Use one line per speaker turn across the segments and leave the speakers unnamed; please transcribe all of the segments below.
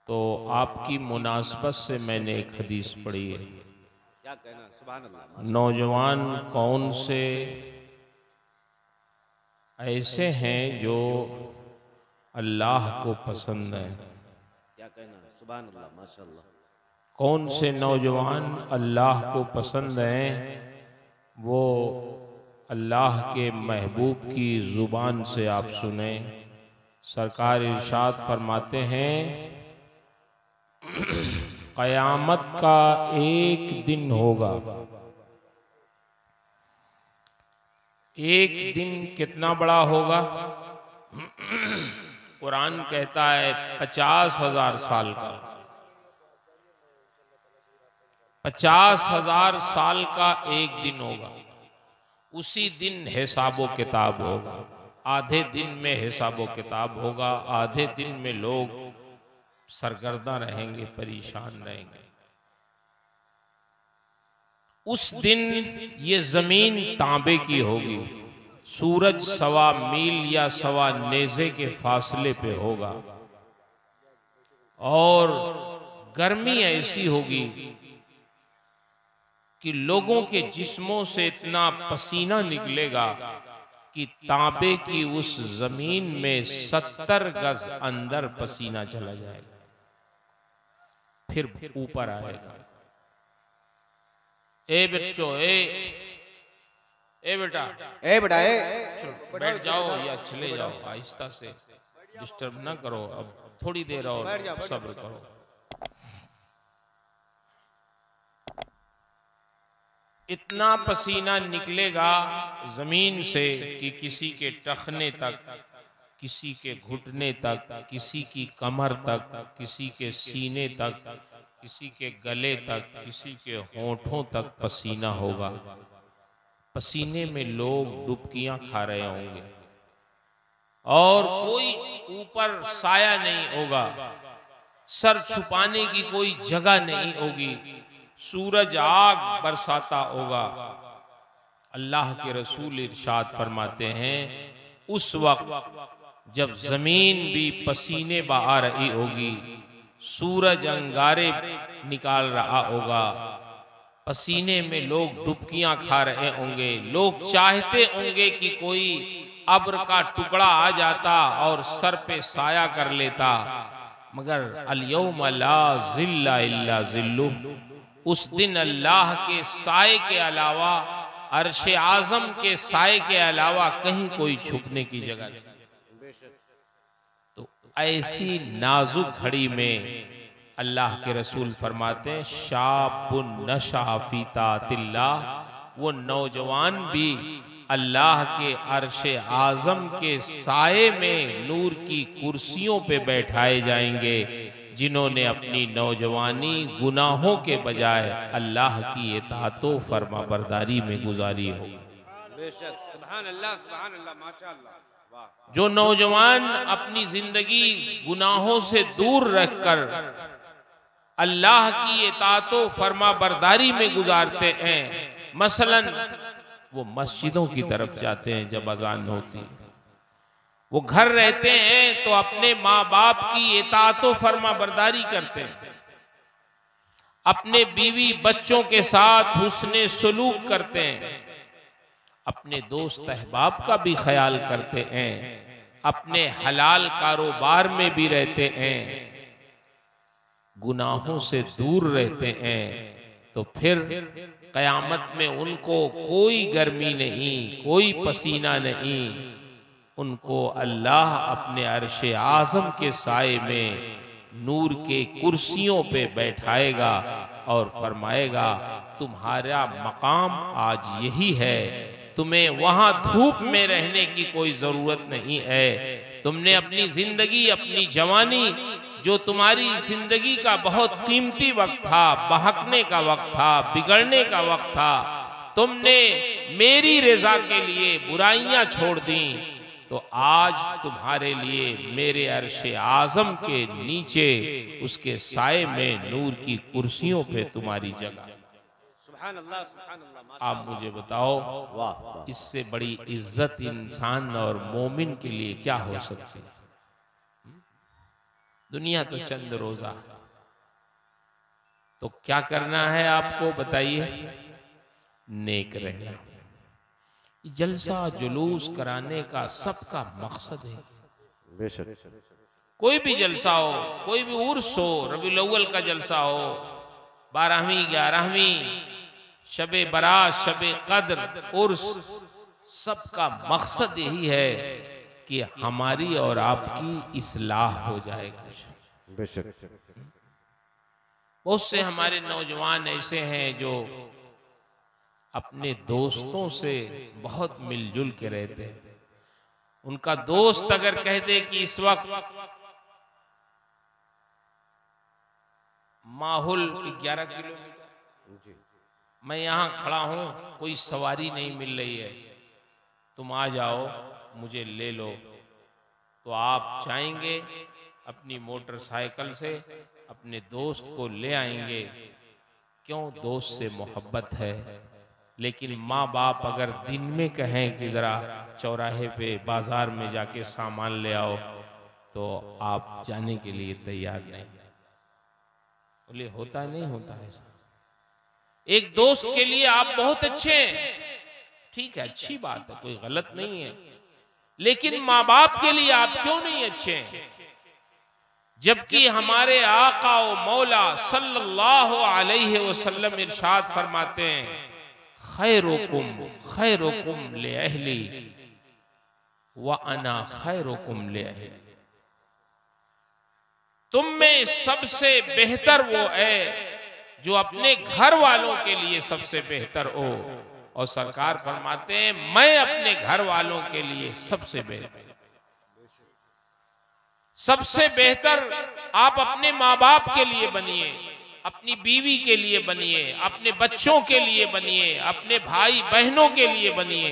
तो आपकी मुनासबत से मैंने एक हदीस पढ़ी है।
क्या कहना, सुभान अल्लाह।
नौजवान कौन से ऐसे हैं जो अल्लाह को पसंद हैं?
क्या कहना, सुभान अल्लाह, माशाअल्लाह।
कौन से नौजवान अल्लाह को पसंद हैं? वो अल्लाह के महबूब की ज़ुबान से आप सुने। सरकार इरशाद फरमाते हैं, क़यामत का एक दिन होगा। एक दिन कितना बड़ा होगा? कुरान कहता है 50,000 साल का। 50,000 साल का एक दिन होगा। उसी दिन हिसाबो किताब होगा। आधे दिन में हिसाबो किताब होगा, आधे दिन में लोग सरगर्दा रहेंगे, परेशान रहेंगे। उस दिन ये जमीन तांबे की होगी। सूरज 1.25 मील या 1.25 नेज़े के फासले पे होगा और गर्मी ऐसी होगी कि लोगों के जिस्मों से इतना पसीना निकलेगा कि तांबे की उस जमीन में 70 गज अंदर पसीना चला जाएगा, फिर ऊपर आएगा। ए बच्चों, ए बेटा, चलो बैठ जाओ या चले जाओ, आहिस्ता से, डिस्टर्ब ना करो। अब थोड़ी देर और सब्र करो। इतना पसीना निकलेगा जमीन से कि किसी के टखने तक, किसी के घुटने तक, किसी की कमर तक, किसी के सीने तक, किसी के गले तक, किसी के होठों तक पसीना होगा। पसीने में लोग डुबकियां खा रहे होंगे और कोई ऊपर साया नहीं होगा, सर छुपाने की कोई जगह नहीं होगी। सूरज आग बरसाता होगा। अल्लाह के रसूल इरशाद फरमाते हैं, उस वक्त जब जमीन भी पसीने बहा रही होगी, सूरज अंगारे निकाल रहा होगा, पसीने में लोग डुबकियां खा रहे होंगे, लोग चाहते होंगे कि कोई अब्र का टुकड़ा आ जाता और सर पे साया कर लेता, मगर अल-यौम ला ज़िल्ला इल्ला ज़िल्लुह, उस दिन अल्लाह के साए के अलावा, अर्श आज़म के साए के अलावा कहीं कोई छुपने की जगह नहीं। तो ऐसी नाजुक घड़ी में अल्लाह के रसूल फरमाते हैं, शाबुन नशा फी तातिल्लाह, वो नौजवान भी अल्लाह के अर्श आज़म के साए में नूर की कुर्सियों पे बैठाए जाएंगे, जिन्होंने अपनी नौजवानी गुनाहों के बजाय अल्लाह की इताअतो फरमा बरदारी में गुजारी हो।
सुभान अल्लाह, सुभान अल्लाह, माशाअल्लाह।
जो नौजवान अपनी जिंदगी गुनाहों से दूर रखकर अल्लाह की इताअतो फरमा बरदारी में गुजारते हैं, मसलन वो मस्जिदों की तरफ जाते हैं जब अजान होती है, वो घर रहते हैं तो अपने माँ बाप की इताअतो फरमा बरदारी करते हैं, अपने बीवी बच्चों के साथ हुस्ने सलूक करते हैं, अपने दोस्त अहबाब का भी ख्याल करते हैं, अपने हलाल कारोबार में भी रहते हैं, गुनाहों से दूर रहते हैं, तो फिर क़यामत में उनको कोई गर्मी नहीं, कोई पसीना नहीं, उनको अल्लाह अपने अर्श आज़म के साए में नूर के कुर्सियों पे बैठाएगा और फरमाएगा, तुम्हारा मकाम आज यही है, तुम्हें वहाँ धूप में रहने की कोई ज़रूरत नहीं है। तुमने अपनी ज़िंदगी, अपनी जवानी, जो तुम्हारी जिंदगी का बहुत कीमती वक्त था, बहकने का वक्त था, बिगड़ने का वक्त था, तुमने मेरी रजा के लिए बुराइयां छोड़ दी, तो आज तुम्हारे लिए मेरे अर्श आज़म के नीचे उसके साए में नूर की कुर्सियों पे तुम्हारी जगह।
सुभान अल्लाह, सुभान अल्लाह।
आप मुझे बताओ, इससे बड़ी इज्जत इंसान और मोमिन के लिए क्या हो सकती है? दुनिया तो चंद रोजा। तो क्या करना है आपको बताइए? नेक रहना। जलसा जुलूस कराने का सबका मकसद है।
बेशक
कोई भी जलसा हो, कोई भी उर्स हो, रबीउल अव्वल का जलसा हो, 12वीं 11वीं, शबे बारात, शबे कद्र, उर्स, सबका मकसद यही है कि हमारी और आपकी इस्लाह हो जाए। कुछ
बेशक
बहुत से हमारे नौजवान ऐसे हैं जो अपने दोस्तों से बहुत मिलजुल के रहते हैं। उनका दोस्त अगर कह दे कि इस वक्त माहौल 11 किलोमीटर, मैं यहाँ खड़ा हूँ, कोई सवारी नहीं मिल रही है, तुम आ जाओ मुझे ले लो, तो आप जाएंगे अपनी मोटरसाइकिल से अपने दोस्त को ले आएंगे। क्यों? दोस्त से मोहब्बत है। लेकिन माँ बाप अगर दिन में कहें कि ज़रा चौराहे पे बाजार में जाके सामान ले आओ, तो आप जाने के लिए तैयार नहीं। बोले होता नहीं होता है। एक दोस्त के लिए आप बहुत अच्छे हैं, ठीक है, अच्छी बात है, कोई गलत नहीं है, लेकिन माँ बाप के लिए आप क्यों नहीं अच्छे हैं? जबकि हमारे आका व मौला सल्लल्लाहु अलैहि वसल्लम इरशाद फरमाते हैं, खैरुकुम खैरुकुम ले अहली व अना खैरुकुम ले अहली। तुम में सबसे बेहतर वो है जो अपने घर वालों के लिए सबसे बेहतर हो। और सरकार फरमाते हैं, मैं अपने घर वालों के लिए सबसे बेहतर। सबसे बेहतर आप अपने माँ बाप के लिए बनिए, अपनी बीवी के लिए बनिए, अपने बच्चों के लिए बनिए, अपने भाई बहनों के लिए बनिए।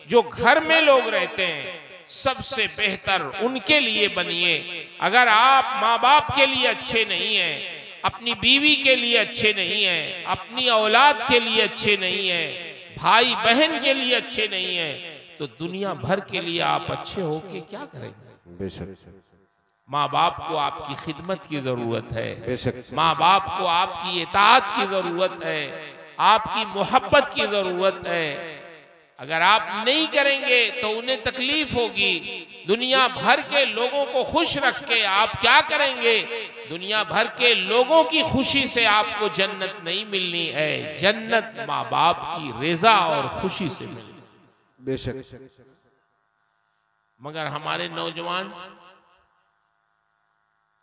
जो घर में लोग रहते हैं सबसे बेहतर उनके लिए बनिए। अगर आप माँ बाप के लिए अच्छे नहीं हैं, अपनी बीवी के लिए अच्छे नहीं हैं, अपनी औलाद के लिए अच्छे नहीं हैं, भाई बहन के लिए अच्छे नहीं हैं, तो दुनिया भर के लिए आप अच्छे होके क्या करेंगे?
बेशक
माँ बाप को आपकी खिदमत की जरूरत है,
बेशक
माँ बाप को आपकी इताअत की जरूरत है, आपकी मोहब्बत की जरूरत है। अगर आप नहीं करेंगे तो उन्हें तकलीफ होगी। दुनिया भर के लोगों को खुश रख के आप क्या करेंगे? दुनिया भर के लोगों की खुशी से आपको जन्नत नहीं मिलनी है, जन्नत माँ बाप की रज़ा और खुशी से मिलनी।
बेशक
मगर हमारे नौजवान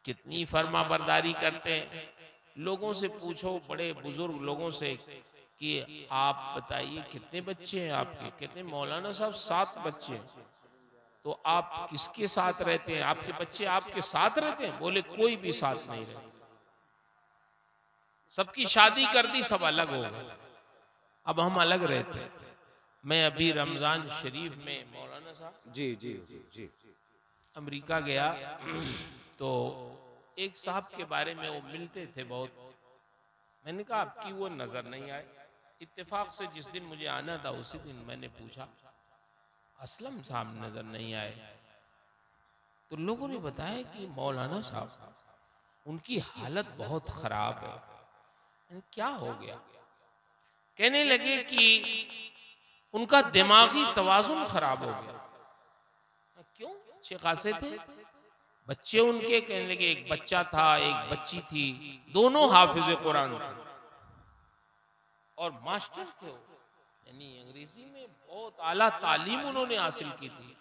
कितनी फर्मा बरदारी करते हैं। लोगों से पूछो, बड़े बुजुर्ग लोगों से, कि आप बताइए कितने बच्चे हैं आपके? कहते हैं मौलाना साहब 7 बच्चे हैं। तो आप किसके साथ रहते हैं? आपके बच्चे आपके साथ रहते हैं? बोले कोई भी साथ नहीं रहते, सबकी शादी कर दी, सब अलग हो गए, अब हम अलग रहते हैं। मैं अभी रमजान शरीफ में मौलाना साहब
जी जी जी जी
अमेरिका गया तो एक साहब के बारे में वो मिलते थे बहुत। मैंने कहा आपकी वो नजर नहीं आए। इत्तेफाक से जिस दिन मुझे आना था उसी दिन मैंने पूछा, असलम साहब नजर नहीं आए। तो लोगों ने बताया कि मौलाना साहब उनकी हालत बहुत खराब है। मैंने क्या हो गया? कहने लगे कि उनका दिमागी तवाजुन खराब हो गया। क्यों? अच्छे खासे थे बच्चे उनके। कहने लगे एक बच्चा था, एक बच्ची थी, दोनों हाफिज कुरान थे और मास्टर थे, यानी अंग्रेजी में बहुत आला तालीम उन्होंने हासिल की थी,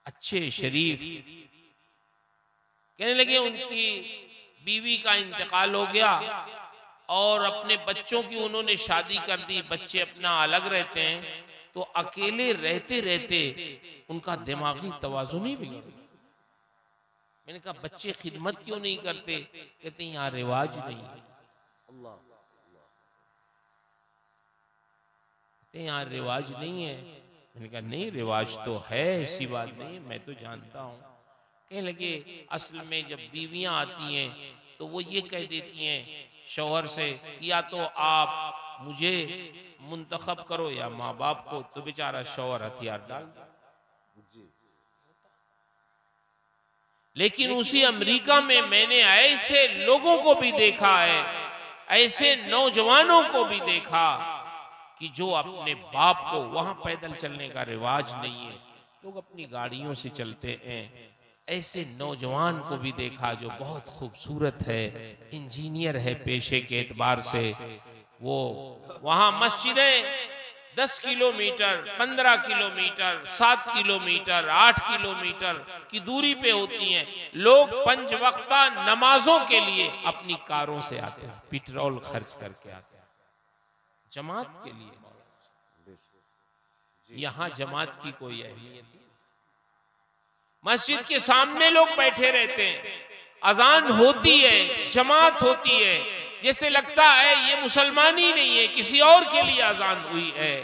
अच्छे शरीफ। कहने लगे उनकी बीवी का इंतकाल हो गया और अपने बच्चों की उन्होंने शादी कर दी, बच्चे अपना अलग रहते हैं, तो अकेले रहते रहते उनका दिमागी तवाजुन ही बिगड़ गया। मैंने कहा बच्चे खिदमत क्यों नहीं करते? कहते हैं यहाँ रिवाज नहीं है।
अल्लाह
कहते हैं यहाँ रिवाज नहीं है। मैंने कहा नहीं, रिवाज तो है, ऐसी बात नहीं है, मैं तो जानता हूँ। कहने लगे असल में जब बीवियां आती हैं तो वो ये कह देती हैं शौहर से कि या तो आप मुझे मुंतखब करो या माँ बाप को, तो बेचारा शौहर हथियार डाल दे। लेकिन उसी अमेरिका में मैंने ऐसे लोगों को भी देखा है, ऐसे नौजवानों को भी देखा कि जो अपने बाप को, वहां पैदल चलने का रिवाज नहीं है, लोग अपनी गाड़ियों से चलते हैं, ऐसे नौजवान को भी देखा जो बहुत खूबसूरत है, इंजीनियर है पेशे के एतबार से। वो वहां मस्जिदें 10 किलोमीटर, 15 किलोमीटर, 7 किलोमीटर, 8 किलोमीटर की दूरी पे होती हैं। लोग 5 वक्ता नमाजों के लिए अपनी कारों से आते हैं, पेट्रोल खर्च करके आते हैं जमात के लिए। यहां जमात की कोई अहमियत नहीं। मस्जिद के सामने लोग बैठे रहते हैं, अजान होती है, जमात होती है, जैसे लगता है ये मुसलमान ही नहीं है, किसी और के लिए अजान हुई है,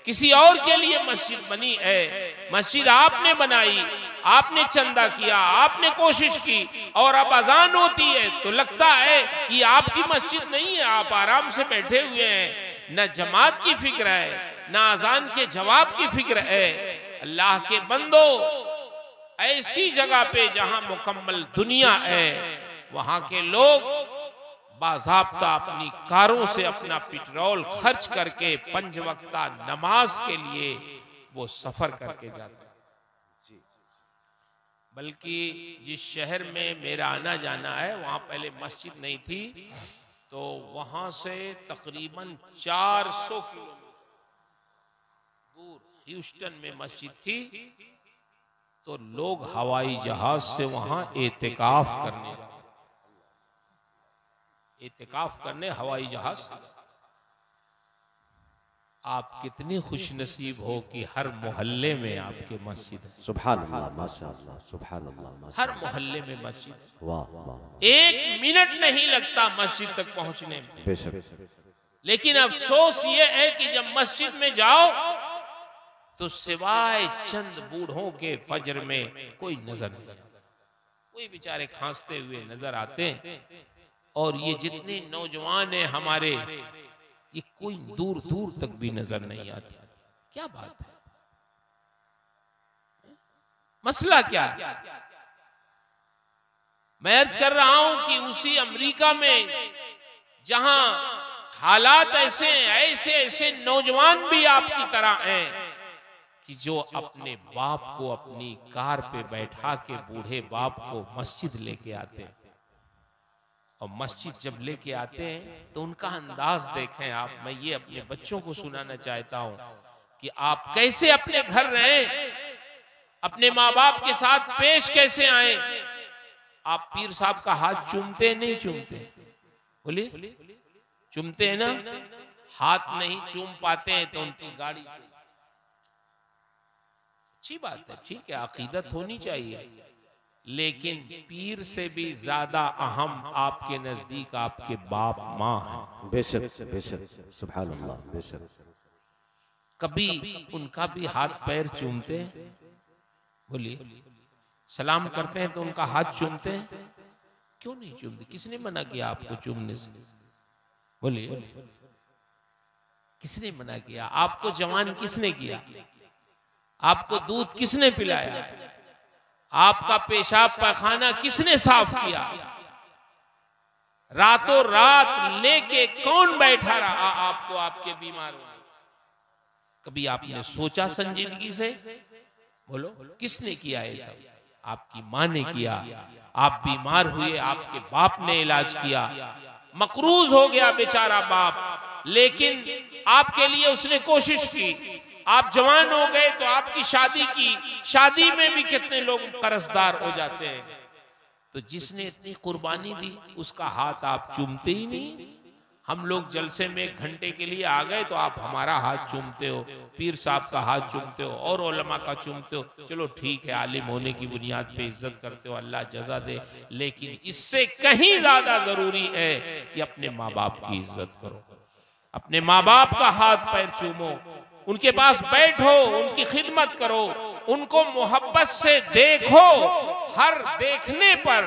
किसी और के लिए मस्जिद बनी है। मस्जिद आपने बनाई, आपने चंदा किया, आपने कोशिश की, और अब अजान होती है तो लगता है कि आपकी मस्जिद नहीं है, आप आराम से बैठे हुए हैं। न जमात की फिक्र है, न अजान के जवाब की फिक्र है। अल्लाह के बंदो, ऐसी जगह पे जहां मुकम्मल दुनिया है, वहां के लोग बाज़ाब्ता अपनी कारों से अपना पेट्रोल खर्च करके 5 वक्ता नमाज के लिए वो सफर करके जाते हैं। बल्कि जिस शहर में मेरा आना जाना है, वहां पहले मस्जिद नहीं थी, तो वहां से तकरीबन 400 किलोमीटर दूर ह्यूस्टन में मस्जिद थी। तो लोग हवाई जहाज से वहां एतिकाफ करने हवाई जहाज से। आप कितनी खुश नसीब हो कि हर मोहल्ले में आपके मस्जिद है।
सुभान अल्लाह, माशाअल्लाह, सुभान अल्लाह,
हर मोहल्ले में मस्जिद है।
वाह वाह,
1 मिनट नहीं लगता मस्जिद तक पहुंचने में।
बेशक।
लेकिन अफसोस ये है कि जब मस्जिद में जाओ तो सिवाय चंद बूढ़ों के फजर में कोई नजर नहीं आता। कोई बेचारे खांसते हुए नजर आते हैं, और ये जितने नौजवान हैं हमारे, ये कोई दूर दूर तक भी नजर नहीं आते। क्या बात है? मसला क्या है? मैं अर्ज कर रहा हूं कि उसी अमेरिका में जहां हालात ऐसे हैं, ऐसे ऐसे नौजवान भी आपकी तरह हैं कि जो अपने बाप को अपनी कार पे बैठा के, बूढ़े बाप को मस्जिद लेके आते हैं। और मस्जिद जब लेके आते हैं तो उनका अंदाज देखें आप। मैं ये अपने बच्चों को सुनाना चाहता हूं कि आप कैसे अपने घर रहें, अपने माँ बाप के साथ पेश कैसे आए। आप पीर साहब का हाथ चूमते नहीं चूमते? बोलिए, चूमते हैं ना? हाथ नहीं चूम पाते हैं तो उनकी गाड़ी। अच्छी बात है, ठीक है, अकीदत होनी चाहिए, लेकिन पीर से भी ज्यादा अहम आपके नजदीक आपके बाप माँ हैं।
बेशक बेशक, सुभान अल्लाह, बेशक।
कभी उनका भी हाथ पैर चूमते हैं? बोलिए, सलाम करते हैं तो उनका हाथ चूमते हैं? क्यों नहीं चूमते? किसने मना किया आपको चूमने से? बोलिए, किसने मना किया आपको? जवान किसने किया आपको? दूध किसने पिलाया? आपका पेशाब पैखाना किसने साफ किया? रातों रात लेके कौन बैठा रहा आपको आपके बीमार होने? कभी आपने सोचा संजीदगी से? बोलो, किसने किया ये सब? आपकी माँ ने किया। आप बीमार हुए, आपके बाप ने इलाज किया, मकरूज हो गया बेचारा बाप, लेकिन आपके लिए उसने कोशिश की। आप जवान हो गए तो आपकी शादी की, शादी में भी कितने लोग कर्जदार हो जाते हैं। तो जिसने इतनी कुर्बानी दी उसका हाथ आप चूमते ही नहीं। हम लोग जलसे में 1 घंटे के लिए आ गए तो आप हमारा हाथ चूमते हो, पीर साहब का हाथ चूमते हो, और उलमा का चूमते हो। चलो ठीक है, आलिम होने की बुनियाद पे इज्जत करते हो, अल्लाह जजा दे, लेकिन इससे कहीं ज्यादा जरूरी है कि अपने माँ बाप की इज्जत करो, अपने माँ बाप का हाथ पैर चूमो, उनके पास बैठो, उनकी खिदमत करो, उनको मोहब्बत से देखो। हर देखने पर,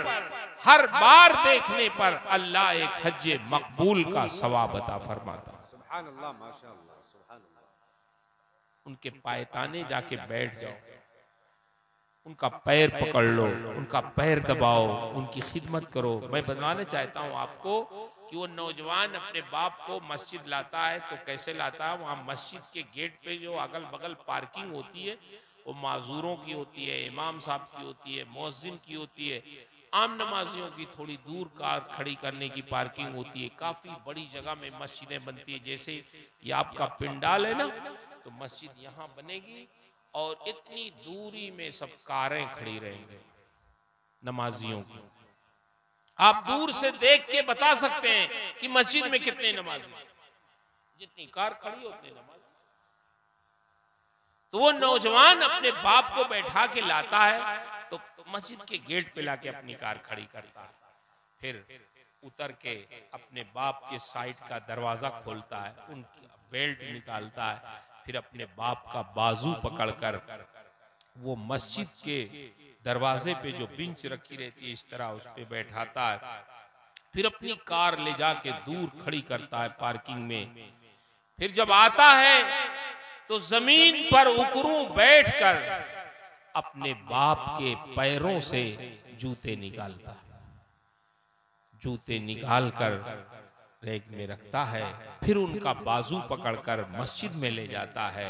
हर बार देखने पर अल्लाह एक हज्जे मकबूल का सवाब अता फरमाता।
सुभान अल्लाह, माशाअल्लाह, सुभान अल्लाह।
उनके पायताने जाके बैठ जाओ, उनका पैर पकड़ लो, उनका पैर दबाओ, उनकी खिदमत करो। मैं बताना चाहता हूँ आपको कि वो नौजवान अपने बाप को मस्जिद लाता है तो कैसे लाता है, वहाँ मस्जिद के गेट पे जो अगल बगल पार्किंग होती है वो माजूरों की होती है, इमाम साहब की होती है, मुअज्जिन की होती है, आम नमाजियों की थोड़ी दूर कार खड़ी करने की पार्किंग होती है। काफ़ी बड़ी जगह में मस्जिदें बनती है। जैसे ये आपका पिंडाल है ना, तो मस्जिद यहाँ बनेगी और इतनी दूरी में सब कारें खड़ी रहेंगे नमाजियों की। आप दूर से देख के बता सकते हैं कि मस्जिद में कितने नमाजी, जितनी कार खड़ी होती है नमाज। तो वो नौजवान अपने बाप को बैठा के लाता है तो मस्जिद के गेट पे लाके अपनी कार खड़ी करता है, फिर उतर के अपने बाप के साइड का दरवाजा खोलता है, उनकी बेल्ट निकालता है, फिर अपने बाप का बाजू पकड़कर वो मस्जिद के दरवाजे पे जो बेंच रखी रहती है इस तरह उस पे बैठाता है, फिर अपनी कार ले जाके दूर खड़ी करता है पार्किंग में। फिर जब आता है तो जमीन पर उकरू बैठकर अपने बाप के पैरों से जूते निकालता है, जूते निकालकर रैक में रखता है, फिर उनका बाजू पकड़कर मस्जिद में ले जाता है,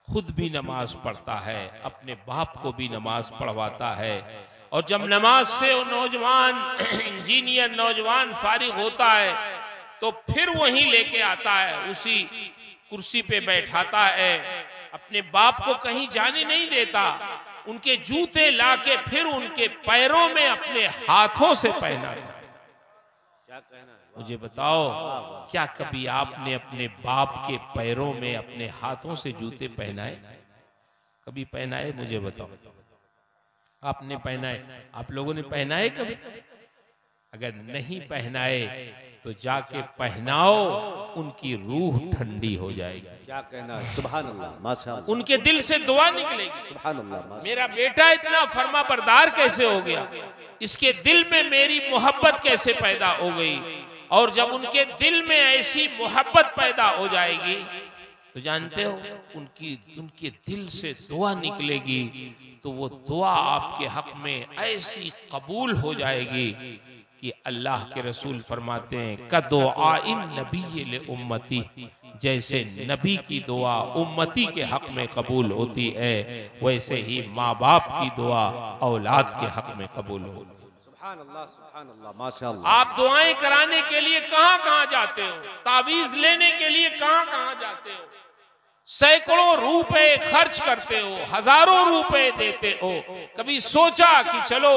खुद भी नमाज पढ़ता है, अपने बाप को भी नमाज पढ़वाता है। और जब नमाज से वो नौजवान इंजीनियर नौजवान फारिग होता है तो फिर वहीं लेके आता है, उसी कुर्सी पे बैठाता है, अपने बाप को कहीं जाने नहीं देता, उनके जूते लाके फिर उनके पैरों में अपने हाथों से पहनाता।
क्या कहना है?
मुझे बताओ, क्या कभी आपने अपने बाप के पैरों में अपने हाथों से जूते पहनाए? कभी पहनाए? मुझे बताओ, आपने पहनाए? आप लोगों ने पहनाए कभी? अगर नहीं पहनाए तो जाके पहनाओ, उनकी रूह ठंडी हो जाएगी।
क्या कहना है? सुभान अल्लाह, माशाअल्लाह,
उनके दिल से दुआ निकलेगी।
सुभान अल्लाह, माशाअल्लाह।
मेरा बेटा इतना फर्मा बरदार कैसे हो गया, इसके दिल में मेरी मोहब्बत कैसे पैदा हो गई। और जब उनके दिल में ऐसी मोहब्बत पैदा हो जाएगी तो जानते हो उनके दिल से दुआ निकलेगी, तो वो दुआ आपके हक में ऐसी कबूल हो जाएगी कि अल्लाह के रसूल फरमाते हैं कदुआ इन नबी ले उम्मती, जैसे नबी की दुआ उम्मती के हक में कबूल होती है वैसे ही माँ बाप की दुआ औलाद के हक में कबूल होती है।
सुभान अल्लाह, माशाअल्लाह।
आप दुआएं कराने के लिए कहां कहां जाते हो, तावीज लेने के लिए कहां कहां जाते हो, सैकड़ों रुपए खर्च करते हो, हजारों रुपए देते हो। कभी सोचा कि चलो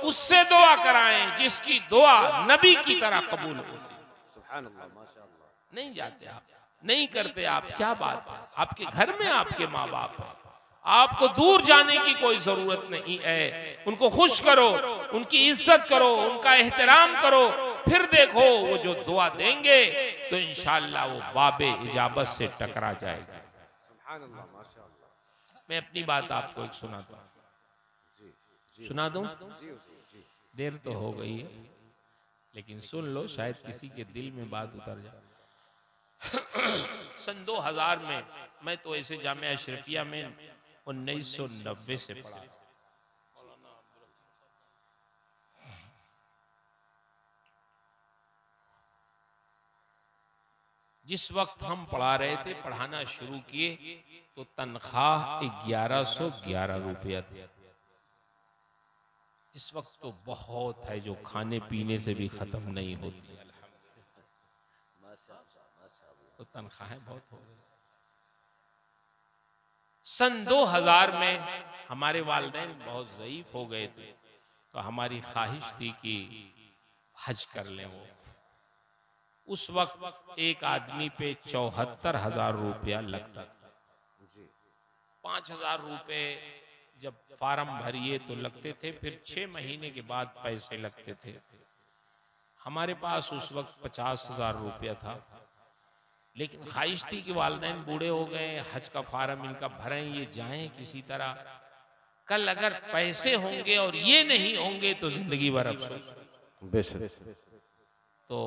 उससे दुआ कराएं जिसकी दुआ नबी की तरह कबूल होती?
सुभान अल्लाह, माशाअल्लाह।
नहीं जाते आप, नहीं करते आप। क्या बात है, आपके घर में आपके माँ बाप है, आपको दूर जाने की कोई जरूरत नहीं है। उनको खुश करो, उनकी इज्जत करो, उनका एहतराम करो, फिर देखो वो जो दुआ देंगे तो इंशाअल्लाह वो बाबे इजाबत से टकरा जाएगा।
सुभान अल्लाह, माशाअल्लाह।
मैं अपनी बात आपको एक सुनाता हूँ, सुना दूं? देर तो हो गई है लेकिन सुन लो, शायद किसी के दिल में बात उतर जाए। सन 2000 में मैं तो ऐसे जामिया अशरफिया में 1990 से पढ़ा। जिस वक्त हम पढ़ा रहे थे, पढ़ाना शुरू किए तो तनख्वाह 1111 रुपया थी। इस वक्त तो बहुत है जो खाने पीने से भी खत्म नहीं होती, तो तनख्वाहें बहुत हो गई। सन 2000 में हमारे वालिदैन बहुत ज़ईफ हो गए थे, तो हमारी ख्वाहिश थी कि हज कर लें। वो उस वक्त एक आदमी पे 74,000 रुपया लगता था। 5,000 रुपये जब फार्म भरिए तो लगते थे, फिर 6 महीने के बाद पैसे लगते थे। हमारे पास उस वक्त 50,000 रुपया था, लेकिन ख्वाहिश थी कि वालिदैन बूढ़े हो गए, हज का फार्म इनका भरें, ये जाएं किसी तरह। कल अगर पैसे होंगे और ये नहीं होंगे तो जिंदगी भर अफसोस।
बेशक।
तो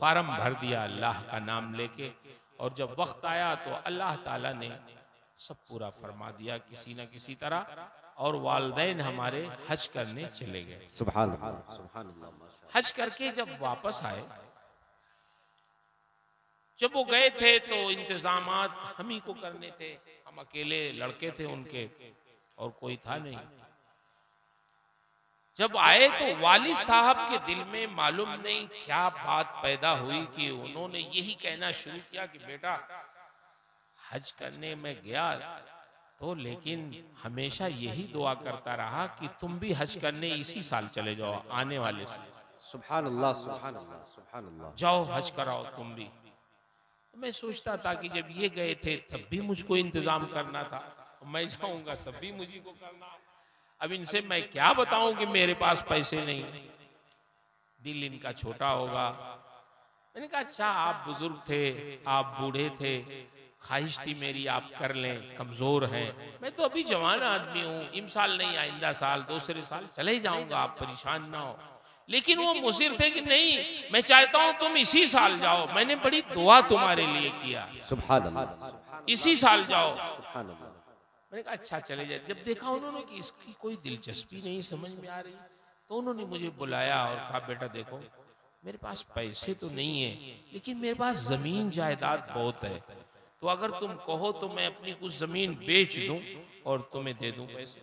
फार्म भर दिया अल्लाह का नाम लेके, और जब वक्त आया तो अल्लाह ताला ने सब पूरा फरमा दिया किसी न किसी तरह। और वालिदैन हमारे हज करने चले गए।
सुभान अल्लाह, सुभान अल्लाह, माशा
हज करके जब वापस आए, जब वो गए थे तो इंतजामात हम ही को करने थे, हम अकेले लड़के थे उनके और कोई था नहीं। जब आए तो वालिद साहब के दिल में मालूम नहीं क्या बात पैदा हुई कि उन्होंने यही कहना शुरू किया कि बेटा हज करने में गया तो, लेकिन हमेशा यही दुआ करता रहा कि तुम भी हज करने इसी साल चले जाओ, आने वाले साल
सुभान अल्लाह, सुभान अल्लाह, सुभान अल्लाह।
जाओ हज कराओ तुम भी। तो मैं सोचता था कि जब ये गए थे तब भी मुझको इंतजाम करना था, मैं जाऊंगा तब भी मुझी को करना। अब इनसे मैं क्या बताऊं कि मेरे पास पैसे नहीं, दिल इनका छोटा होगा। मैंने कहा अच्छा आप बुजुर्ग थे, आप बूढ़े थे, ख्वाहिश थी मेरी आप कर लें, कमजोर हैं, मैं तो अभी जवान आदमी हूँ, इमसाल नहीं आइंदा साल दूसरे साल चले ही जाऊंगा, आप परेशान ना हो। लेकिन वो मुसिर थे कि नहीं मैं चाहता हूं तुम इसी साल जाओ, मैंने बड़ी दुआ तुम्हारे लिए किया,
सुभान अल्लाह,
इसी साल जाओ।
सुभान अल्लाह।
मैंने कहा अच्छा चले जाए। जब देखा उन्होंने कि इसकी कोई दिलचस्पी नहीं समझ में आ रही, तो उन्होंने मुझे बुलाया और कहा बेटा देखो मेरे पास पैसे तो नहीं है, लेकिन मेरे पास जमीन जायदाद बहुत है, तो अगर तुम कहो तो मैं अपनी कुछ जमीन बेच दूं और तुम्हें दे दूं पैसे,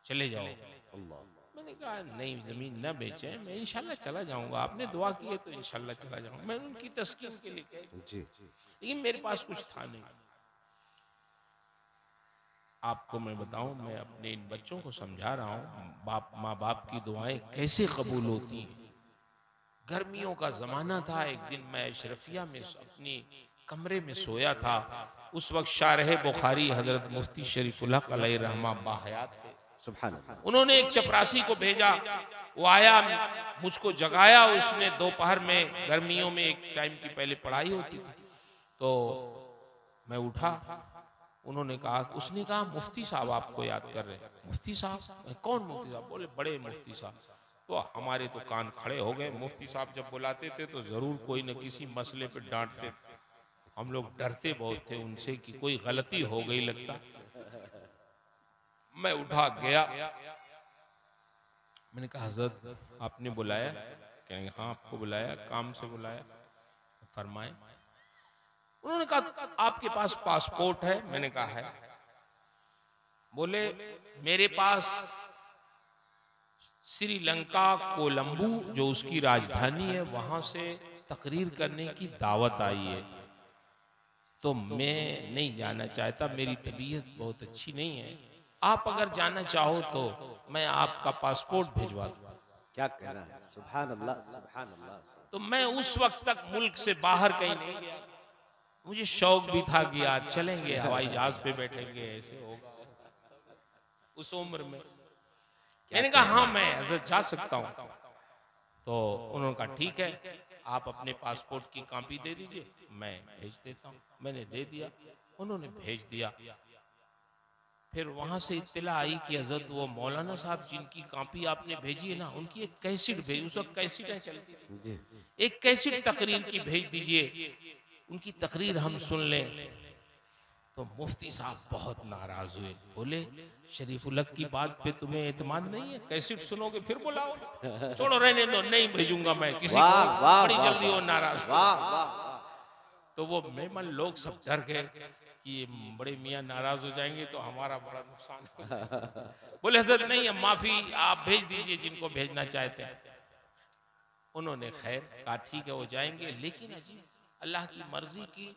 चले जाओ। मैंने कहा नहीं जमीन न बेचे, मैं इंशाल्लाह चला जाऊंगा, आपने दुआ की है तो इंशाल्लाह चला जाऊंगा। मैं उनकी तस्कीन के लिए कह, लेकिन मेरे पास कुछ था नहीं। आपको मैं बताऊं, मैं अपने इन बच्चों को समझा रहा हूं बाप माँ बाप की दुआएं कैसे कबूल होती हैं। गर्मियों का जमाना था, एक दिन मैं अशरफिया में अपनी कमरे में सोया था, उस वक्त शारह बुखारी हजरत मुफ्ती शरीफुल हक अलैहि रहमा बाहयात थे।
सुभान अल्लाह।
उन्होंने एक चपरासी को भेजा, वो आया मुझको जगाया, उसने दोपहर में गर्मियों में एक टाइम की पहले पढ़ाई होती थी, तो मैं उठा, उन्होंने कहा, उसने कहा मुफ्ती साहब आपको याद कर रहे हैं। मुफ्ती साहब? कौन मुफ्ती साहब? बोले बड़े मुफ्ती साहब। तो हमारे तो कान खड़े हो गए, मुफ्ती साहब जब बुलाते थे तो जरूर कोई न किसी मसले पे डांटते, हम लोग डरते बहुत थे उनसे कि कोई गलती हो गई लगता। मैं उठा गया, मैंने कहा हजरत आपने बुलाया? कहेंगे हाँ आपको बुलाया, काम से बुलाया, फरमाए। उन्होंने कहा आपके पास पासपोर्ट है? मैंने कहा है। बोले मेरे पास श्रीलंका कोलंबो जो उसकी राजधानी है वहां से तकरीर करने की दावत आई है, तो मैं नहीं जाना चाहता, मेरी तबीयत बहुत अच्छी नहीं है, आप अगर जाना चाहो तो मैं आपका पासपोर्ट भिजवा दूं।
क्या कहना है, सुभान अल्लाह, सुभान अल्लाह।
तो मैं उस वक्त तक मुल्क से बाहर कहीं नहीं गया, मुझे शौक भी था कि यार चलेंगे हवाई जहाज पे बैठेंगे, ऐसे होगा उस उम्र में। मैंने कहा हाँ मैं हजरत जा सकता हूँ। तो उन्होंने कहा ठीक है, आप अपने पासपोर्ट की कॉपी दे दीजिए, मैं भेज देता हूँ। मैंने दे दिया, उन्होंने भेज दिया। फिर वहां से इत्तला आई कि हजरत वो मौलाना साहब जिनकी कॉपी आपने भेजी है ना, उनकी एक कैसेट भेज, उस वक्त कैसेटें चलती थी, एक कैसेट तकरीर की भेज दीजिए, उनकी तकरीर हम सुन लें। तो मुफ्ती साहब बहुत नाराज हुए, बोले शरीफुल हक की बात पे तुम्हें एतमाद नहीं है, कैसेट सुनोगे फिर बुलाओ, छोड़ो रहने दो, नहीं भेजूंगा मैं किसी को, बड़ी जल्दी वो नाराज। तो वो मेहमान लोग सब डर गए कि ये बड़े मियाँ नाराज हो जाएंगे तो हमारा बड़ा नुकसान होगा। बोले हजरत नहीं है, माफी, आप भेज दीजिए जिनको भेजना चाहते हैं। उन्होंने खैर कहा ठीक है वो जाएंगे, लेकिन अजीब अल्लाह की मर्जी की,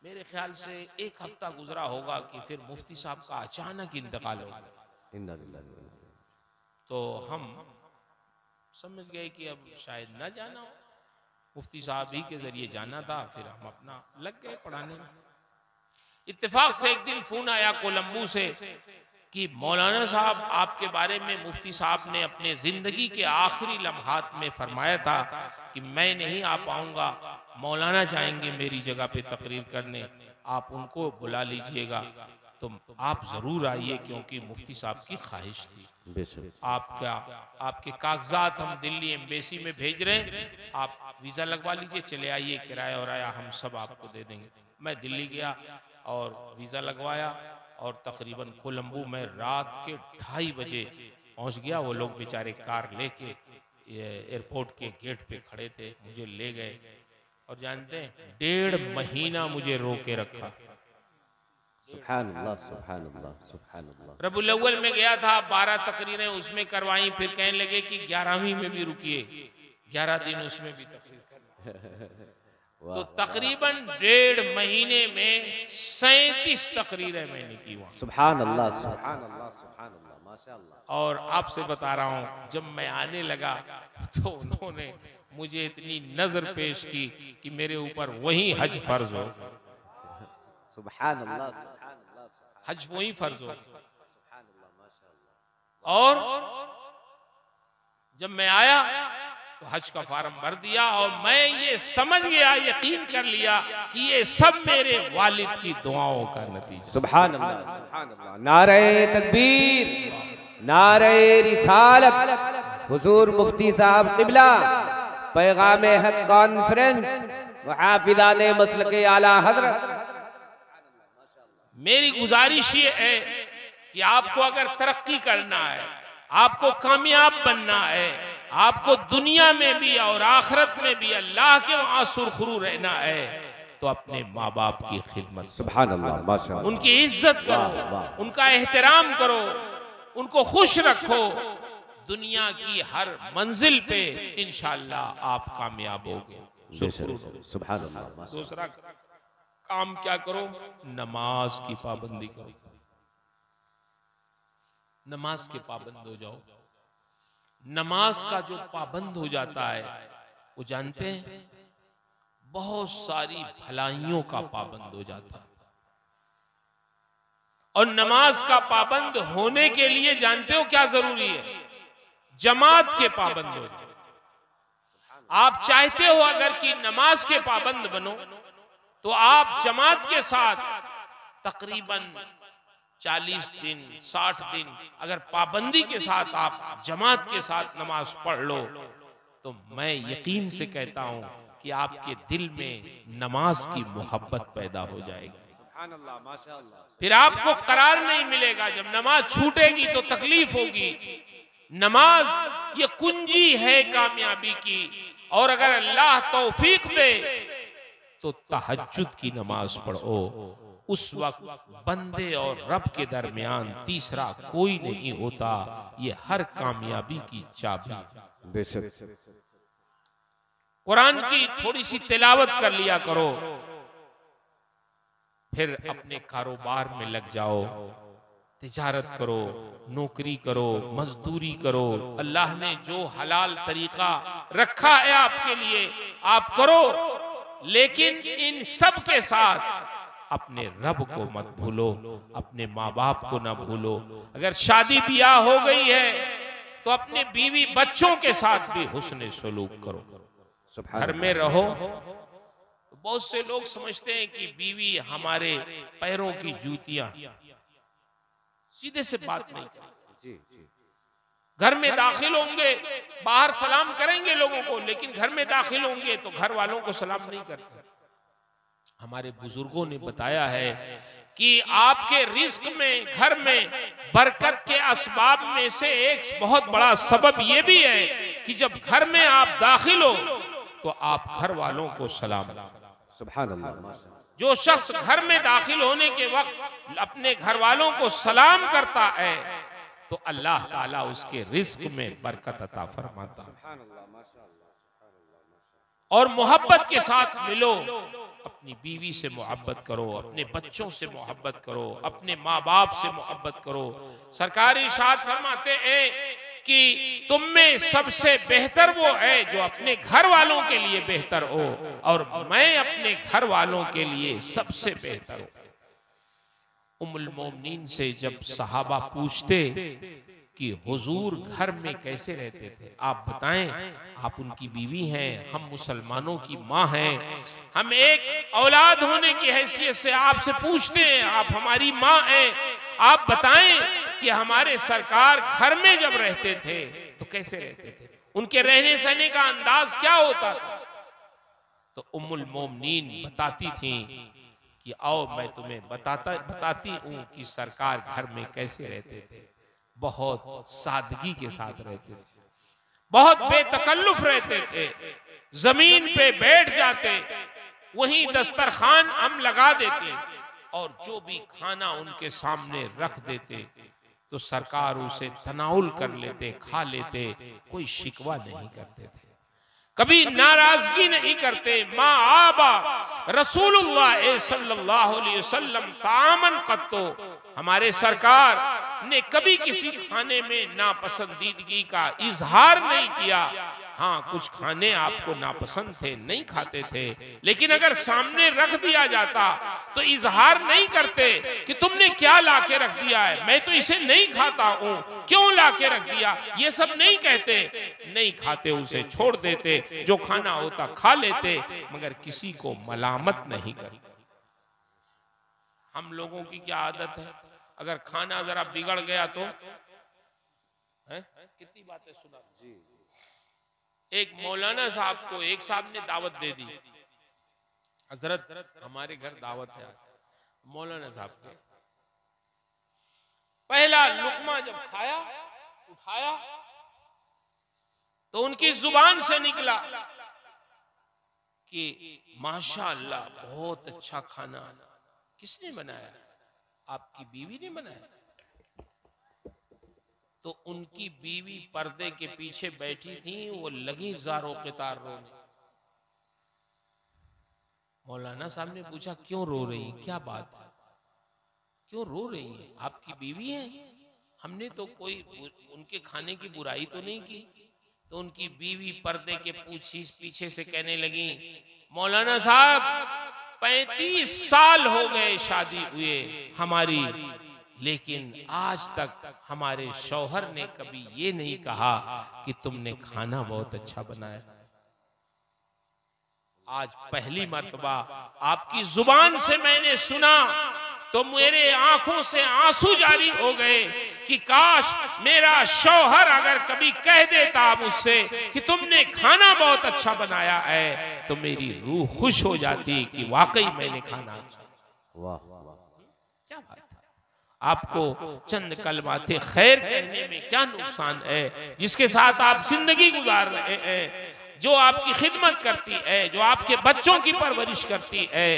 मेरे ख्याल से एक हफ्ता गुजरा होगा कि फिर मुफ्ती साहब का अचानक इंतकाल हो गया। तो हम समझ गए कि अब शायद न जाना हो, मुफ्ती साहब ही के जरिए जाना था, फिर हम अपना लग गए पढ़ाने में। इत्तेफाक से एक दिन फोन आया कोलंबो से कि मौलाना साहब आपके बारे में मुफ्ती साहब ने अपने जिंदगी के आखिरी लम्हात में फरमाया था कि मैं नहीं आ पाऊंगा, मौलाना जाएंगे मेरी जगह पे तकरीर करने, आप उनको बुला लीजिएगा, तो आप जरूर आइए क्योंकि मुफ्ती साहब की ख्वाहिश थी। आपके कागजात हम दिल्ली एम्बेसी में भेज रहे हैं, आप वीजा लगवा लीजिए, चले आइए, किराया और आया हम सब आपको दे देंगे। मैं दिल्ली गया और वीजा लगवाया और तकरीबन कोलंबो में रात के 2:30 बजे पहुंच गया। वो लोग बेचारे कार लेके एयरपोर्ट के गेट पे खड़े थे, मुझे ले गए और जानते हैं 1.5 महीना मुझे रोके रखा।
सुभान अल्लाह, सुभान अल्लाह, सुभान अल्लाह।
रबीउल अव्वल में गया था, 12 तकरीरें उसमें करवाई, फिर कहने लगे कि 11वीं में भी रुकिए, 11 दिन उसमें भी तकरीर करना। तो तकरीबन 1.5 महीने में 37 तकरीरें मैंने की वहाँ।
सुभान अल्लाह, सुभान अल्लाह, सुभान अल्लाह, माशाअल्लाह।
और आपसे बता रहा हूँ, जब मैं आने लगा तो उन्होंने मुझे इतनी नजर पेश की कि मेरे ऊपर वही हज फर्ज हो,
सुभान अल्लाह, सुभान अल्लाह,
हज वही फर्ज हो।
सुभान अल्लाह, माशाअल्लाह।
और जब मैं आया तो हज का फार्म भर दिया और मैं ये समझ गया, यकीन कर लिया कि ये सब मेरे वालिद की दुआओं का नतीजा।
सुभान अल्लाह, सुभान अल्लाह। नारे तकबीर, नारे रिसालत। हुजूर मुफ्ती साहब क़िबला पैगाम हक कॉन्फ्रेंस व हाफिज़ाने मसलके आला हज़रत।
मेरी गुजारिश ये है कि आपको अगर तरक्की करना है, आपको कामयाब बनना है, आपको दुनिया में भी और आखिरत में भी अल्लाह के वहां सुरखरू रहना है, तो अपने माँ बाप की खिदमत,
सुभान अल्लाह, माशाअल्लाह।
उनकी इज्जत करो, उनका एहतराम करो, उनको खुश रखो। दुनिया की हर मंजिल पे इंशाअल्लाह आप कामयाब होगे, सुरखरू रहो।
सुभान अल्लाह, माशाअल्लाह।
दूसरा काम क्या करो? नमाज की पाबंदी करो, नमाज के पाबंद हो जाओ। नमाज का जो पाबंद हो जाता है वो जानते हैं बहुत सारी भलाइयों का पाबंद हो जाता है। और नमाज का पाबंद होने के लिए जानते हो क्या जरूरी है? जमात के पाबंद हो जाओ। आप चाहते हो अगर कि नमाज के पाबंद बनो तो आप जमात के साथ तकरीबन 40 दिन 60 दिन अगर पाबंदी के साथ आप जमात के साथ नमाज पढ़ लो तो मैं यकीन से कहता हूं कि आपके दिल में नमाज की मोहब्बत पैदा हो जाएगी।
सुभान अल्लाह, माशाअल्लाह।
फिर आपको करार नहीं मिलेगा। जब नमाज छूटेगी तो तकलीफ होगी। नमाज ये कुंजी है कामयाबी की। और अगर अल्लाह तौफीक दे तो तहज्जुद की नमाज पढ़ो। उस वक्त बंदे और रब के दरमियान तीसरा कोई नहीं होता। ये हर कामयाबी की चाबी।
बेशक।
कुरान की थोड़ी सी तिलावत कर लिया करो, फिर अपने कारोबार में लग जाओ, तिजारत करो, नौकरी करो, मजदूरी करो। अल्लाह ने जो हलाल तरीका रखा है आपके लिए आप करो, लेकिन इन सब के साथ अपने रब को मत भूलो, अपने माँ बाप को ना भूलो। अगर शादी ब्याह हो गई है तो अपने बीवी बच्चों के साथ भी हुस्न सलूक करो। घर में रहो तो बहुत से लोग समझते हैं कि बीवी हमारे पैरों की जूतियां। सीधे से बात नहीं करें। घर में दाखिल होंगे, बाहर सलाम करेंगे लोगों को, लेकिन घर में दाखिल होंगे तो घर वालों को सलाम नहीं करते। हमारे बुजुर्गों ने बताया है कि आपके रिज्क में, घर में बरकत के असबाब में से एक बहुत बड़ा सबब यह भी है कि जब घर में आप दाखिल हो तो आप घर वालों को सलाम।
सुभान अल्लाह।
जो शख्स घर में दाखिल होने के वक्त अपने घर वालों को सलाम करता है तो अल्लाह ताला उसके रिज्क में बरकत अता फरमाता है। और मोहब्बत के साथ मिलो, अपनी बीवी से मोहब्बत करो, अपने बच्चों से मोहब्बत करो, अपने माँ बाप से मोहब्बत करो। सरकार इरशाद फरमाते हैं कि तुम में सबसे बेहतर वो है जो अपने घर वालों के लिए बेहतर हो, और मैं अपने घर वालों के लिए सबसे बेहतर हूं। उम्मुल मोमिनीन से जब सहाबा पूछते कि हुजूर घर में कैसे रहते थे, आप बताएं, आप उनकी बीवी हैं, हम मुसलमानों की माँ हैं, हम एक औलाद होने की हैसियत से आपसे पूछते हैं, आप हमारी माँ हैं, आप बताएं कि हमारे सरकार घर में जब रहते थे तो कैसे रहते थे, उनके रहने सहने का अंदाज क्या होता था। तो उम्मुल मोमिनीन बताती थी कि आओ मैं तुम्हें बताती हूं कि सरकार घर में कैसे रहते थे। बहुत सादगी के साथ रहते थे, बहुत बेतकल्लुफ रहते थे। जमीन पे बैठ जाते, वहीं दस्तरखान हम लगा देते और जो भी खाना उनके सामने रख देते तो सरकार उसे तनाउल कर लेते, खा लेते, कोई शिकवा नहीं करते थे, कभी नाराजगी नहीं करते। माँ आबा रसूलुल्लाह सल्लल्लाहु अलैहि वसल्लम तामन कत्तो, हमारे सरकार ने कभी किसी खाने में नापसंदीदगी का इजहार नहीं किया। हाँ, कुछ खाने आपको नापसंद थे, नहीं खाते थे, लेकिन अगर सामने रख दिया जाता तो इजहार नहीं करते कि तुमने क्या लाके रख दिया है, मैं तो इसे नहीं खाता हूं, क्यों लाके रख दिया, ये सब नहीं कहते। नहीं खाते, उसे छोड़ देते, जो खाना होता खा लेते, मगर किसी को मलामत नहीं करते। हम लोगों की क्या आदत है, अगर खाना जरा बिगड़ गया तो है? कितनी बातें सुना। एक मौलाना साहब को एक साहब ने दावत दे दी, हजरत हमारे घर दावत है। मौलाना साहब के पहला लुकमा जब खाया, उठाया तो उनकी जुबान से निकला कि माशाअल्लाह बहुत अच्छा खाना। किसने बनाया? आपकी बीवी ने बनाया। तो उनकी बीवी पर्दे के पीछे बैठी थी, वो लगी ज़ारों के तार रोने। मौलाना साहब ने पूछा क्यों रो रही है, क्या बात है, क्यों रो रही है, आपकी बीवी है? हमने तो कोई उनके खाने की बुराई तो नहीं की। तो उनकी बीवी पर्दे के पीछे से कहने लगी, मौलाना साहब 35 साल हो गए शादी हुए हमारी, लेकिन आज तक हमारे शौहर ने कभी ये नहीं कहा कि तुमने खाना बहुत अच्छा बनाया। आज पहली मर्तबा आपकी जुबान से मैंने सुना तो मेरे आंखों से आंसू जारी हो गए कि काश मेरा शौहर अगर कभी कह देता मुझसे कि तुमने खाना बहुत अच्छा बनाया है तो मेरी रूह खुश हो जाती कि वाकई मैंने खाना अच्छा। वाह, क्या बात है। आपको चंद कलमाते खैर कहने में क्या नुकसान है, जिसके साथ आप जिंदगी गुजार रहे हैं, जो आपकी खिदमत करती है, जो आपके बच्चों की परवरिश करती है,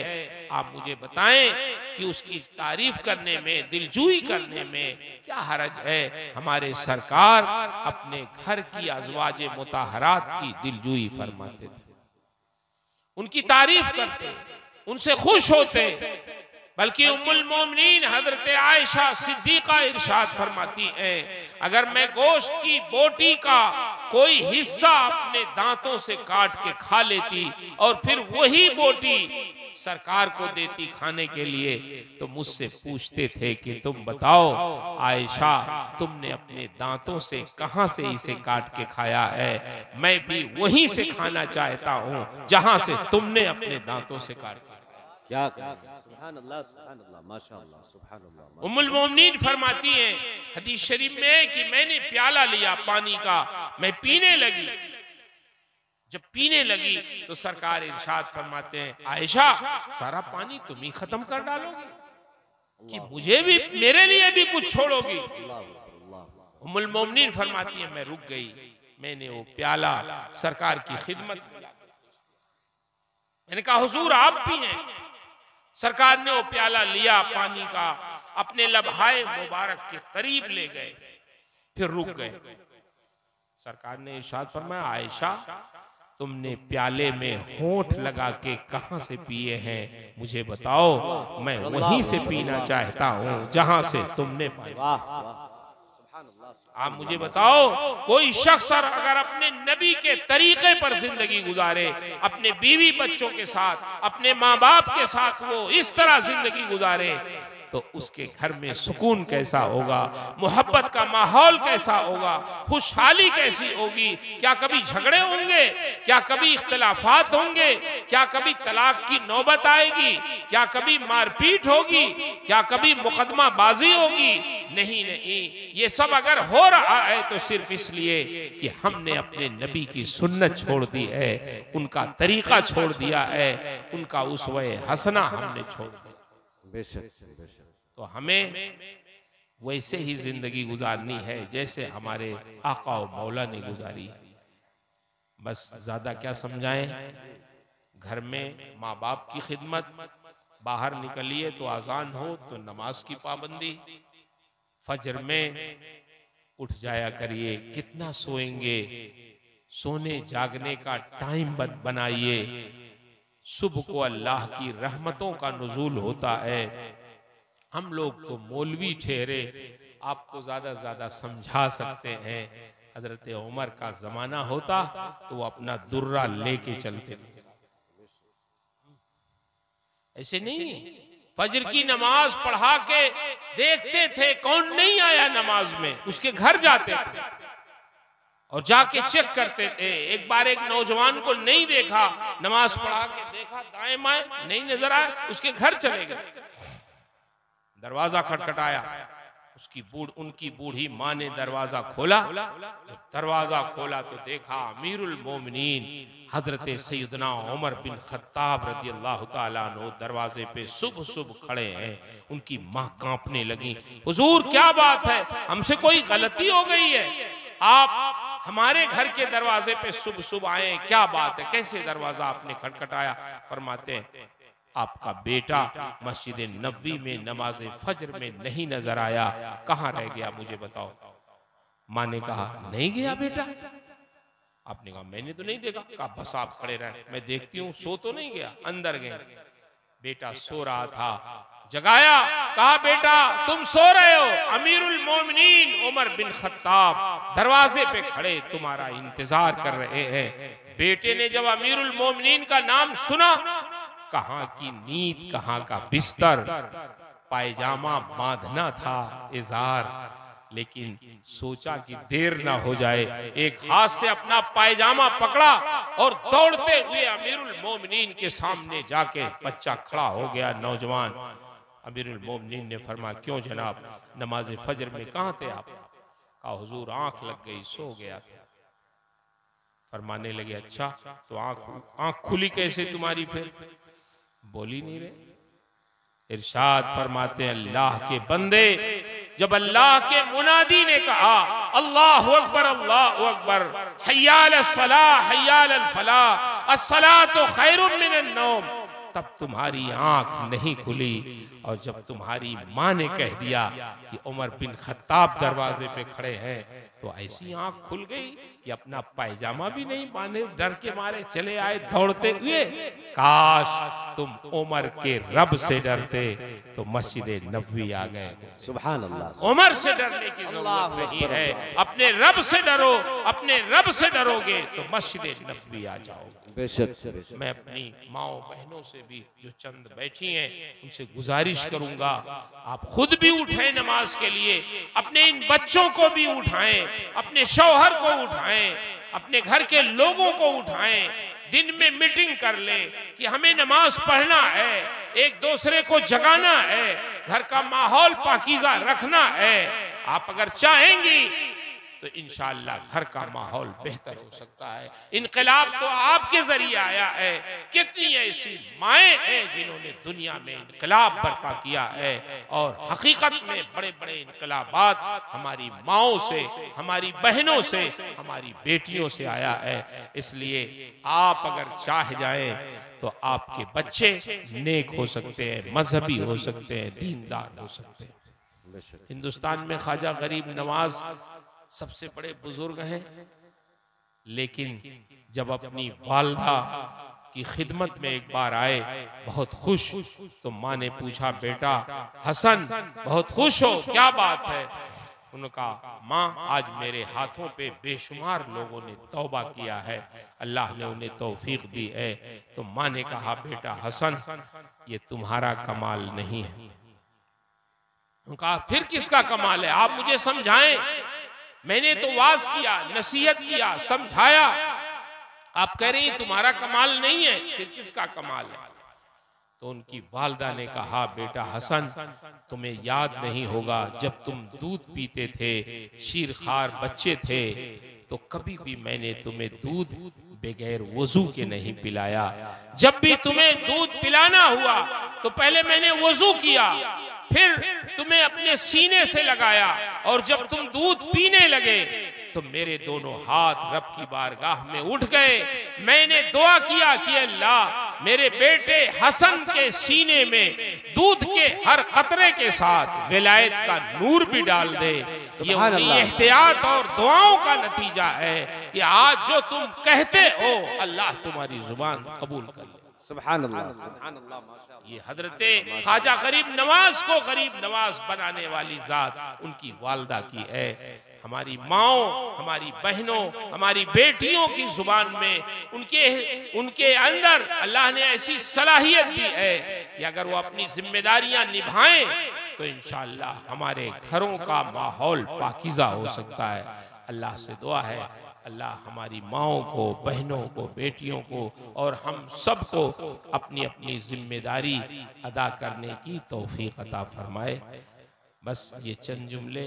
आप मुझे बताएं कि उसकी तारीफ करने में, दिलजोई करने में क्या हरज है। हमारे सरकार अपने घर की अज़वाज मुताहरात की दिलजोई फरमाते थे, उनकी तारीफ करते, उनसे खुश होते। बल्कि उम्मुल मोमिनीन हजरत आयशा सिद्दीका इरशाद फरमाती हैं, अगर मैं गोश्त की बोटी का कोई हिस्सा अपने दांतों से काट के खा लेती और फिर वही बोटी सरकार को देती खाने के लिए, तो मुझसे पूछते थे कि तुम बताओ आयशा, तुमने अपने दांतों से कहां से इसे काट के खाया है? मैं भी वहीं से खाना चाहता हूं जहां से तुमने अपने दांतों से काट
क्या सुभान अल्लाह, सुभान अल्लाह, माशाअल्लाह, सुभान अल्लाह।
उम्मुल मोमिनीन फरमाती हैं हदीस शरीफ में कि मैंने प्याला लिया पानी का, मैं पीने लगी। जब पीने लगी तो सरकार इरशाद फरमाते हैं, आयशा सारा पानी तुम ही खत्म कर डालोगी कि मुझे भी, मेरे लिए भी कुछ छोड़ोगी? उम्मुल मोमिनीन फरमाती हैं मैं रुक गई, मैंने वो प्याला सरकार की खिदमत, मैंने कहा हुजूर आप भी हैं। सरकार ने वो प्याला लिया पानी का, अपने लबहाए मुबारक के करीब ले गए, फिर रुक गए। सरकार ने इरशाद फरमाया, आयशा तुमने प्याले में होंठ लगा के कहां से पिए हैं, मुझे बताओ, मैं वहीं से पीना चाहता हूं जहां से तुमने पाया। आप मुझे बताओ, कोई शख्स अगर अपने नबी के तरीके पर जिंदगी गुजारे, अपने बीवी बच्चों के साथ, अपने माँ बाप के साथ वो इस तरह जिंदगी गुजारे, तो उसके घर में सुकून कैसा होगा, मोहब्बत का माहौल कैसा होगा, खुशहाली कैसी होगी। क्या कभी झगड़े होंगे? क्या कभी इख्तिलाफात होंगे? क्या कभी तलाक की नौबत आएगी? क्या कभी मारपीट होगी? क्या कभी मुकदमा बाजी होगी? नहीं नहीं, ये सब अगर हो रहा है तो सिर्फ इसलिए कि हमने अपने नबी की सुन्नत छोड़ दी है, उनका तरीका छोड़ दिया है, उनका उसवे हसना हमने छोड़ दिया।
बेशक बेशक।
तो हमें वैसे ही जिंदगी गुजारनी है जैसे हमारे आका और मौला ने गुजारी है। बस ज्यादा क्या समझाएं, घर में माँ बाप की खिदमत, बाहर निकलिए तो आजान हो तो नमाज की पाबंदी, फजर में उठ जाया करिए। कितना सोएंगे, सोने जागने का टाइम बनाइए। सुबह को अल्लाह की रहमतों का नुज़ूल होता है। हम लोग तो मौलवी ठहरे, आपको ज्यादा समझा सकते हैं। हजरत उमर का जमाना होता तो वो अपना दुर्रा लेके चलते थे। ऐसे नहीं, फजर की नमाज पढ़ा के देखते थे कौन नहीं आया नमाज में, उसके घर जाते थे और जाके चेक करते थे। एक बार एक नौजवान को नहीं देखा, नमाज पढ़ा के देखा, दाएं बाएं नहीं नजर आया, उसके घर चले गए। दरवाजा खटखटाया, उनकी बूढ़ी माँ ने दरवाजा खोला। जब दरवाजा खोला तो देखा अमीरुल मोमिनीन हजरत सैयदना उमर बिन खत्ताब रज़ी अल्लाह ताला अन्हु दरवाजे पे सुबह सुबह खड़े हैं। उनकी माँ कांपने लगी, हुजूर क्या बात है, हमसे कोई गलती हो गई है, आप हमारे घर के दरवाजे पे सुबह सुबह आए, क्या बात है, कैसे दरवाजा आपने खटखटाया? फरमाते हैं आपका बेटा मस्जिद नबवी में नमाज फजर में नहीं नजर आया, कहाँ रह गया मुझे बताओ। माँ ने कहा नहीं गया बेटा। आपने कहा मैंने तो नहीं देखा। कहा बस आप खड़े रहे, मैं देखती हूँ, सो तो नहीं गया। अंदर गए, बेटा सो रहा था, जगाया, कहा बेटा तुम सो रहे हो, अमीरुल मोमिनीन उमर बिन खत्ताब दरवाजे पे खड़े तुम्हारा इंतजार कर रहे हैं। बेटे ने जब अमीरुल मोमिनीन का नाम सुना, कहाँ की नींद, कहाँ का बिस्तर, पायजामा बांधना था, इज़ार, लेकिन सोचा कि देर ना हो जाए, एक हाथ से अपना पायजामा पकड़ा और दौड़ते हुए अमीरुल मोमिनीन के सामने जाके बच्चा खड़ा हो गया, नौजवान। अमीरुल मोमिनीन ने फरमाया क्यों जनाब, नमाज फजर में कहाँ थे आप? कहा हुजूर आंख लग गई, सो गया था। फरमाने लगे अच्छा तो आंख खुली कैसे तुम्हारी? फिर बोल ही नहीं रहे। इरशाद फरमाते हैं अल्लाह के बंदे, जब अल्लाह के मुनादी ने कहा अल्लाहु अकबर अल्लाहु अकबर, हय्या अलस सलाह हय्या अलल फलाह, अस्सलातु खैरुम मिनन नौम, तब तुम्हारी आंख नहीं खुली। और जब तुम्हारी माँ ने कह दिया कि उमर बिन खत्ताब दरवाजे पे खड़े हैं, तो ऐसी आंख खुल गई कि अपना पायजामा भी नहीं बांधे, डर के मारे चले आए दौड़ते हुए। काश तुम उमर के रब से डरते तो मस्जिद नबवी आ गए।
सुभान अल्लाह।
उमर से डरने की जरूरत नहीं है, अपने रब से डरो, अपने रब से डरोगे तो मस्जिद नबवी आ जाओगे।
बेशक।
मैं अपनी माओ बहनों से भी जो चंद बैठी हैं उनसे गुजारिश करूंगा, आप खुद भी उठें नमाज के लिए, अपने इन बच्चों को भी उठाएं, अपने शौहर को उठाएं, अपने घर के लोगों को उठाएं। दिन में मीटिंग कर लें कि हमें नमाज पढ़ना है, एक दूसरे को जगाना है, घर का माहौल पाकीज़ा रखना है। आप अगर चाहेंगी तो इंशाअल्लाह घर का माहौल बेहतर हो सकता है। इनकलाब तो आपके जरिए आया है। कितनी ऐसी माएँ हैं जिन्होंने दुनिया में इनकलाब बर्पा किया है, और हकीकत में बड़े बड़े इनकलाबात हमारी माओं से, हमारी बहनों से, हमारी बेटियों से आया है। इसलिए आप अगर चाह जाएं तो आपके बच्चे नेक हो सकते हैं, मजहबी हो सकते हैं, दीनदार हो सकते हैं। हिंदुस्तान में ख्वाजा गरीब नवाज सबसे बड़े बुजुर्ग हैं, लेकिन जब अपनी वालदा की खिदमत में एक बार आए बहुत खुश, तो माँ ने पूछा बेटा हसन बहुत खुश हो, क्या बात है? उनका माँ आज मेरे हाथों पे बेशुमार लोगों ने तौबा किया है, अल्लाह ने उन्हें तौफीक दी है। तो माँ ने कहा बेटा हसन ये तुम्हारा कमाल नहीं है। उनका फिर किसका कमाल है, आप मुझे समझाएं। मैंने तो वाज किया, नसीहत किया, समझाया, आप कह रही तुम्हारा कमाल नहीं है, फिर किसका कमाल है? तो उनकी वालदा ने कहा बेटा हसन तुम्हें याद नहीं होगा, जब तुम दूध पीते थे, शीरखार बच्चे थे, तो कभी भी मैंने तुम्हें दूध बगैर वजू के नहीं पिलाया। जब भी तुम्हें दूध पिलाना हुआ तो पहले मैंने वजू किया, फिर तुम्हें अपने सीने से लगाया, और जब तुम दूध पीने लगे तो मेरे दोनों हाथ रब की बारगाह में उठ गए। मैंने दुआ किया कि अल्लाह मेरे बेटे हसन के सीने में दूध के हर कतरे के साथ विलायत का नूर भी डाल दे। ये उन्हीं एहतियात और दुआओं का नतीजा है कि आज जो तुम कहते हो अल्लाह तुम्हारी जुबान कबूल कर ले।
सुभान अल्लाह, सुभान अल्लाह, माशाअल्लाह।
ये हजरते ख्वाजा गरीब नवाज को गरीब नवाज बनाने वाली जात उनकी वालदा की है। हमारी माओ, हमारी बहनों, हमारी बेटियों की जुबान में उनके अंदर अल्लाह ने ऐसी सलाहियत दी है कि अगर वो अपनी जिम्मेदारियां निभाएं तो इंशाअल्लाह हमारे घरों का माहौल पाकीज़ा हो सकता है। अल्लाह से दुआ है अल्लाह हमारी माओं को, बहनों को, बेटियों को और हम सब को अपनी अपनी जिम्मेदारी अदा करने की तौफीक अता फरमाए। बस ये चंद जुमले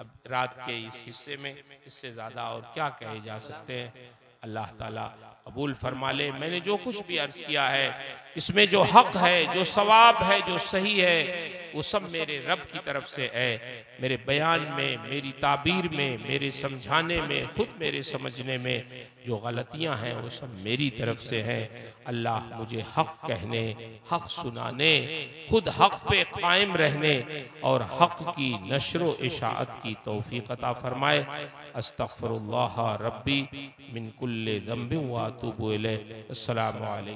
अब रात के इस हिस्से में, इससे ज़्यादा और क्या कहे जा सकते हैं। अल्लाह ताला कबूल फरमा ले। मैंने जो कुछ भी अर्ज़ किया है इसमें जो हक है, जो सवाब है, जो सही है, वो सब मेरे रब की तरफ से है। मेरे बयान में, मेरी ताबीर में, मेरे समझाने में, खुद मेरे समझने में जो गलतियां हैं वो सब मेरी तरफ से हैं। अल्लाह मुझे हक कहने, हक सुनाने, खुद हक पे कायम रहने और हक की नशर इशाअत की तौफीक अता फरमाए। अस्तगफिरुल्लाह रब्बी मिन कुल्लि ज़ंबिन व अतूबु इलैह। अस्सलामु अलैकुम।